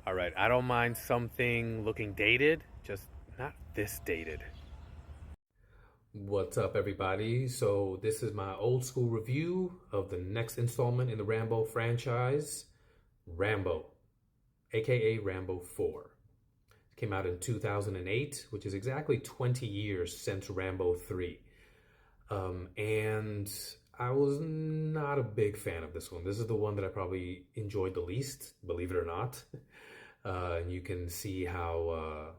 All right, I don't mind something looking dated, just not this dated. What's up, everybody? So, this is my old school review of the next installment in the Rambo franchise, Rambo, aka Rambo 4. It came out in 2008, which is exactly 20 years since Rambo 3. And I was not a big fan of this one. This is the one that I probably enjoyed the least, believe it or not. And you can see how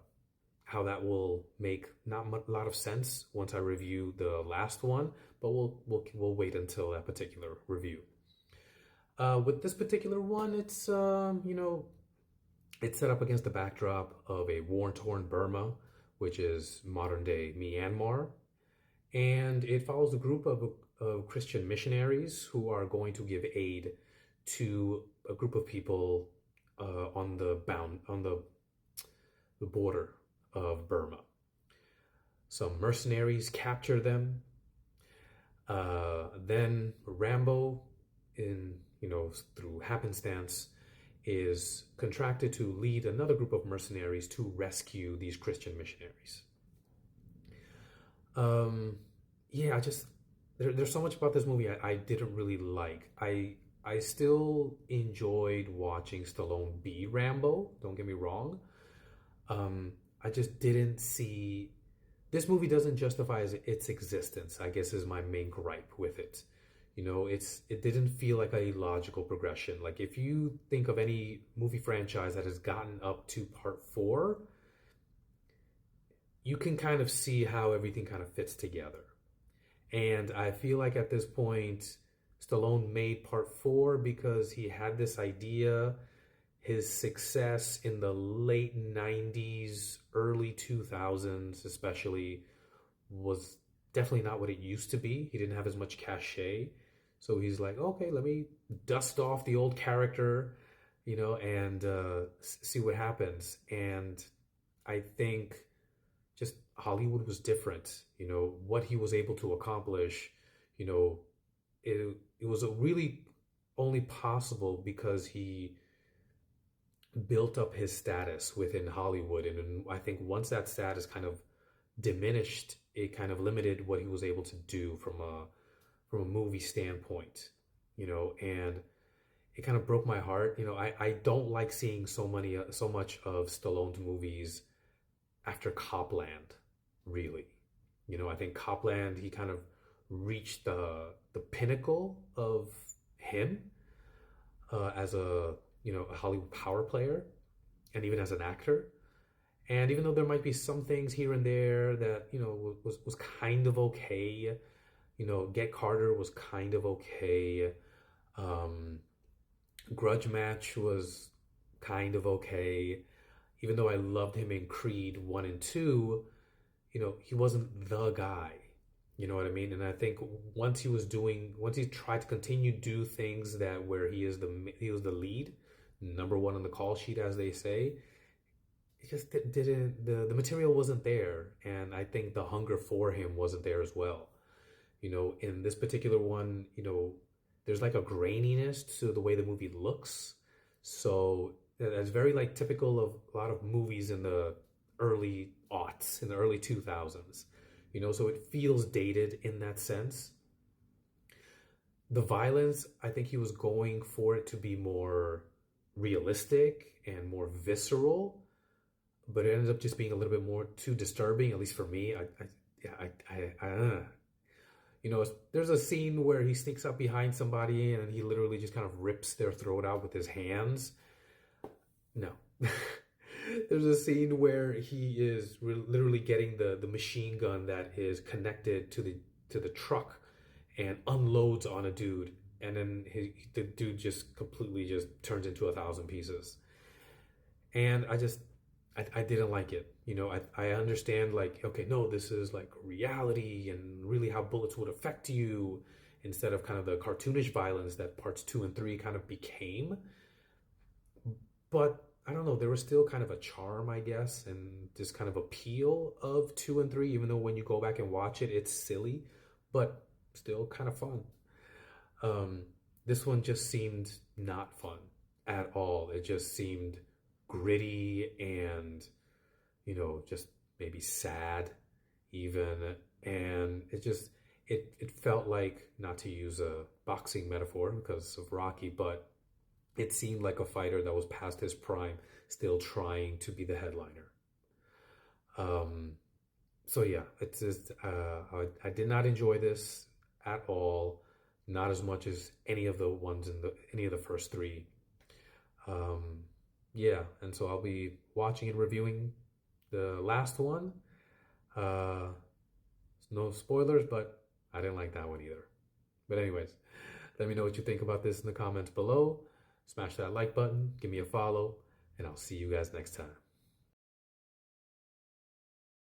that will make not a lot of sense once I review the last one, but we'll wait until that particular review. With this particular one, it's set up against the backdrop of a war-torn Burma, which is modern day Myanmar, and it follows a group of Christian missionaries who are going to give aid to a group of people on the border of Burma. Some mercenaries capture them. Then Rambo, in through happenstance, is contracted to lead another group of mercenaries to rescue these Christian missionaries. Um, yeah, there's so much about this movie I didn't really like. I still enjoyed watching Stallone be Rambo. Don't get me wrong. Um, I just didn't see this movie doesn't justify its existence, I guess is my main gripe with it. It didn't feel like a logical progression. Like if you think of any movie franchise that has gotten up to part 4, you can kind of see how everything kind of fits together. And I feel like at this point, Stallone made part 4 because he had this idea. His success in the late 90s, early 2000s, especially, was definitely not what it used to be. He didn't have as much cachet. So he's like, okay, let me dust off the old character, and see what happens. And I think just Hollywood was different. What he was able to accomplish, you know, it was a really only possible because he built up his status within Hollywood. And I think once that status kind of diminished, it kind of limited what he was able to do from a movie standpoint, and it kind of broke my heart. I don't like seeing so much of Stallone's movies after Copland, really. I think Copland, he kind of reached the pinnacle of him as a Hollywood power player and even as an actor. And even though there might be some things here and there that was kind of okay, Get Carter was kind of okay. Um, Grudge Match was kind of okay. Even though I loved him in Creed 1 and 2, he wasn't the guy. You know what I mean? And I think once he tried to continue to do things that where he was the lead, number one on the call sheet, as they say, it just didn't the material wasn't there, and I think the hunger for him wasn't there as well. In this particular one, there's like a graininess to the way the movie looks. So that's very like typical of a lot of movies in the early aughts, in the early 2000s. So it feels dated in that sense. The violence, I think he was going for it to be more realistic and more visceral, but it ended up just being a little bit more too disturbing, at least for me. There's a scene where he sneaks up behind somebody and he literally just kind of rips their throat out with his hands. No. There's a scene where he is literally getting the machine gun that is connected to the truck and unloads on a dude, and then the dude just completely just turns into 1,000 pieces. And I didn't like it. I understand, like, okay, no, this is like reality and really how bullets would affect you instead of kind of the cartoonish violence that parts 2 and 3 kind of became. But I don't know, there was still kind of a charm, I guess, and this kind of appeal of 2 and 3, even though when you go back and watch it, it's silly, but still kind of fun. Um, this one just seemed not fun at all. It just seemed gritty and, just maybe sad even. And it felt like, not to use a boxing metaphor because of Rocky, but it seemed like a fighter that was past his prime, still trying to be the headliner. Um, so yeah, it's just I did not enjoy this at all, not as much as any of the ones in the any of the first three. Um, yeah, and so I'll be watching and reviewing the last one. Uh, no spoilers, but I didn't like that one either. But anyways, let me know what you think about this in the comments below. Smash that like button, give me a follow, and I'll see you guys next time.